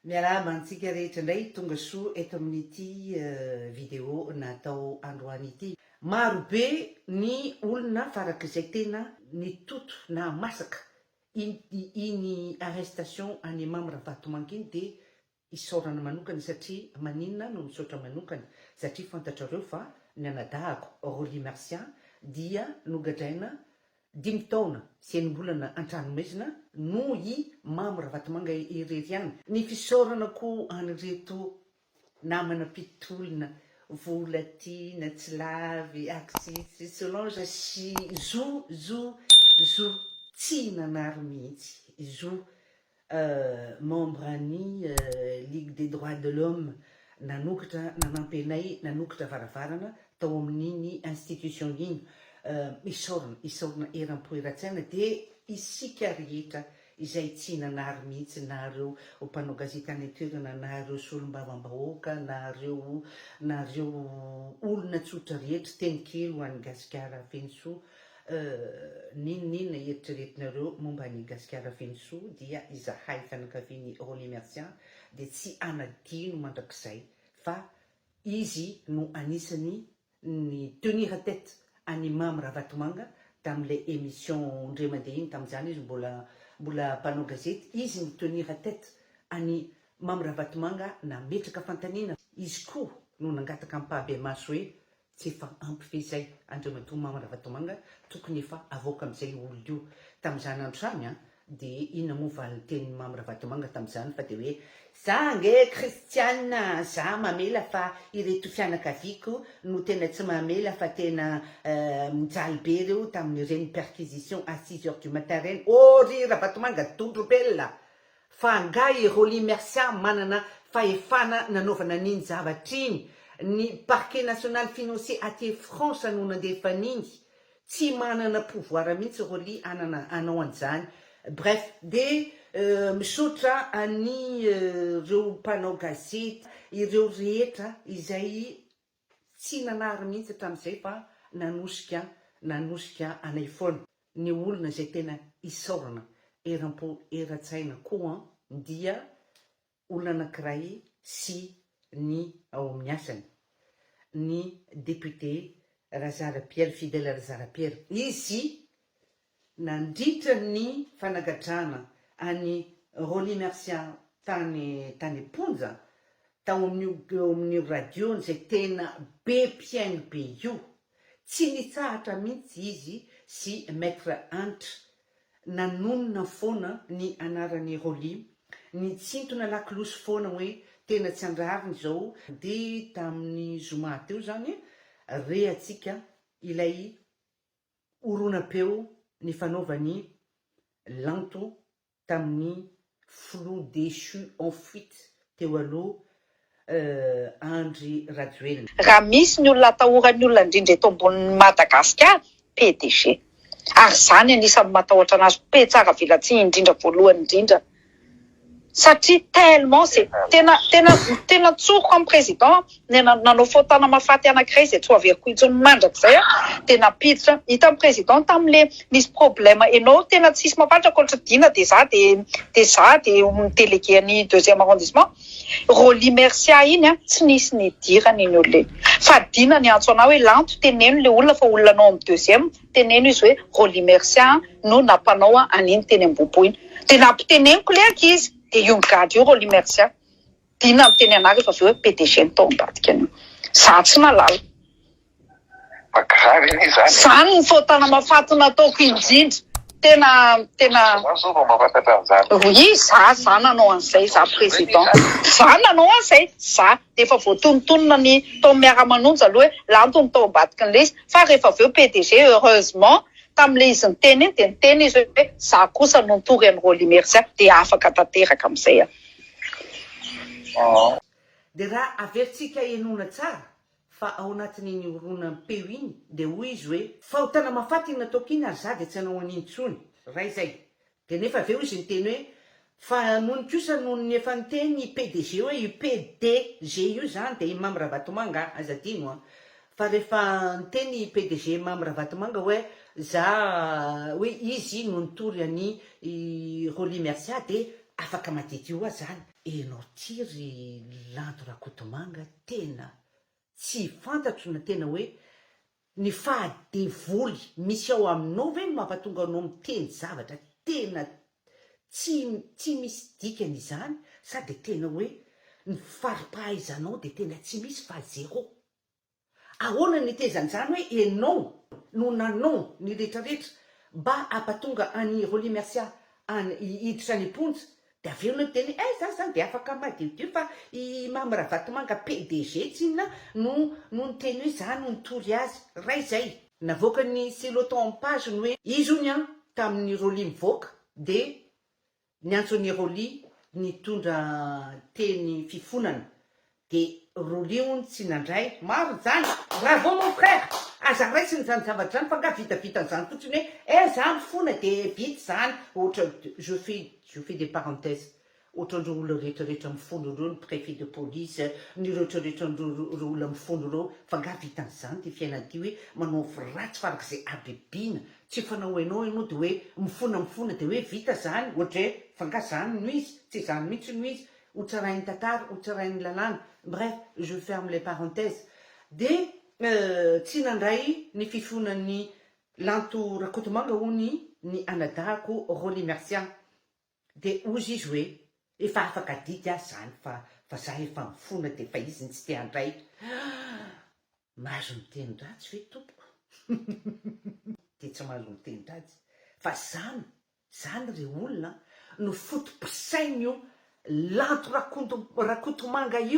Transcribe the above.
Miarahaba antsika rehetra indray tonga soa eto amin'ity vidéo natao androany ity. Maro be ny olona farak'izay tena nitoto na masaka iny arrestation any Imam Ravatomanga iny de isaorana manokana satria maninona no misaotra manokana satria fantatrareo fa ny anadahako Roly Mercian dia nogadraina 5 taona sy enim-bolana an-tranomesina no i Imam Ravatomanga ireriana. Ny fisaorana koa an'ireto namana pitolona Volatina, Tsilavy, Axis, Solange sy zo tsy nanary mihitsy. Zo membre any Ligue des droits de l'homme nanokatra nanampy anay nanokatra varavarana tao amin'iny institution iny. Isaorana eram-poeratsaina de isika rehetra izay tsy nanary mihitsy nareo mpanao gazety any an-toerana nareo solombavam-bahoaka nareo olona tsotra rehetra teny kely ho an'ny gasikara fenosoa ninonina eritreretinareo momba ny gasikara fenosoa dia izahay fianakavian'ny Roly Mercian de tsy anadino mandrakizay fa izy no anisany ny tenir à tête any Imam Ravatomanga tam'le émission ndre mandeha iny tam'izany izy mbola mpanao gazety izy ny tenir à tête any Imam Ravatomanga nametraka fantanina izy koa no nangataka ampabe maso hoe tsy efa ampy fezay andriamatoa Imam Ravatomanga tokony efa avoaka am'izay olo io tam'izany andro samy de ina moa valin'ny teny Imam Ravatomanga tam'izany fa de hoe za nge kristiana za mamela fa ireto fianakaviako no tena tsy mamela fa tena mijaly be reo tamin'ireny perquisition à 6h du matin reny ry Ravatomanga tondrobelona fa ngay Roly Mercian manana fahefana nanaovana n'iny zavatra iny ny parquet national financier aty France no nandefa n'iny tsy manana pouvoir mihitsy Roly anao an'izany. Bref de misotra any reo mpanao gazety ireo rehetra izay tsy nanary mihitsy hatramin'izay fa nanosika anay foana. Ny olona zay tena isaorana eram-po eratsaina koa dia olona anankiray sy ny ao amin'ny asany ny député Razara Pierre, Fidèle Razara Pierre. Izy nandritra ny fanagadrana any Roly Mercian tany Ponja tao amin'ny radio zay tena be mpiaino be io tsy nitsahatra mihitsy izy sy maître Antre nanonona foana ny anarany Roly nitsintona lakilosy foana hoe tena tsy andrariny zao de tamin'ny zoma teo zany re atsika ilay oronapeo ny fanaovany lanto tamin'ny flou déchu en fuite teo aloha Andry Rajoelina. Raha misy ny olona atahoran'ny olona indrindra eto ambonin'ny Madagasikara, PDG. Ary zany anisan'ny matahotra anazy be tsara velatsiny indrindra voalohany indrindra. Satria tellement c'est tena tsoko amin'ny président nanao faotana mafaty anankiray izay tsy averiko intsony mandrakizay de napiditra hita président tam'le misy problème enao tena tsisy mafantatra koltra dina de za de délégué any 2e arrondissement Roly Mercian iny tsy nisy ny dirany iny olona fa dina ny antso anao hoe lanto teneno le olona fa olona anao amin'ny 2e teneno izy hoe Roly Mercian no nampanao an'iny teny am-bobo iny de nampiteneniko le ankizy de io migady io Roly Mercian dina amin'ny teny anary fa aveo hoe PDG ny tao ambadika anio za tsy nalala zany ny faotana mafaty nataoko indrindra tena oui za nanao an'izay za président za nanao an'izay za de efa voatonontonona ny tao miara-manonja aloha hoe lanto ny tao ambadika an'le izy fa rehefa aveo PDG heureusement tam'le izy niteny iny de niteny izy hoe za kosa no nitory an'ny Roly Mercian de afaka tanteraka am'izay de raha averitsika enona tsara fa ao anatin'iny oronam-peo iny de hoy izy hoe fahotana mafaty iny nataoko iny ary za de tsy hanao an'iny tsony raha izay de nefa aveo izy niteny hoe fa nohony kosa noho ny efa niteny PDG hoe io PDG io zany de Imam Ravatomanga azadino fa rehefa niteny PDG Imam Ravatomanga hoe za hoe izy no nitory any Roly Mercian de afaka madity io zany enao tiry lanto rakotomanga tena tsy fantatro na tena hoe ny fahadevoly misy ao aminao ve no mampatonga anao miteny zavatra tena tsy misy dikany izany sady tena hoe ny faripahaizanao de tena tsy misy fa zéro. Ahoana ny tezan'izany hoe enao no nanao ny rehetrarehetra mba ampatonga any Roly Mercia hiditra any Imponja de aveo no teny za zany de afaka madiodio fa i Mamy Ravatomanga PDG tsinona no niteny hoe zany no nitory azy ray zay navoaka ny siloton en page ny hoe izy ony a tamin'ny Roly mivoaka de ny Anthony Roly nitondra teny fifonana de Roly ony tsy nandray maro zany bravo mon frère aza raisiny zany zavatra zany fa nga vitavitan'izany fotsiny hoe za mifona de vita zany ohatra je fais des parenthèses ohatrandreo olona rehetrarehetra mifono reo ny préfet de police ny rehetrarehetra reo olona mifono reo fa nga vitan'izany ty fiainany ty hoe manao ratsy farak'izay abebina tsy fanao ianao de hoe mifona de hoe vita zany ohatra hoe fa nga zany no izy tsy zany mihitsy no izy hotsarain'ny tantara hotsarain'ny lalàna bref je ferme les parenthèses de tsy nandray ny fifonan'ny lanto Rakotomanga hony ny anadahako Roly Mercia de ozy izy hoe efa afaka didy azy zany fa za efa mifona de fa izy ny tsy te handray mahazo miteny ratsy ve tompoko de tsy mahazo miteny ratsy fa zany re olona no fotom-pisainy io lanto Rakotomanga io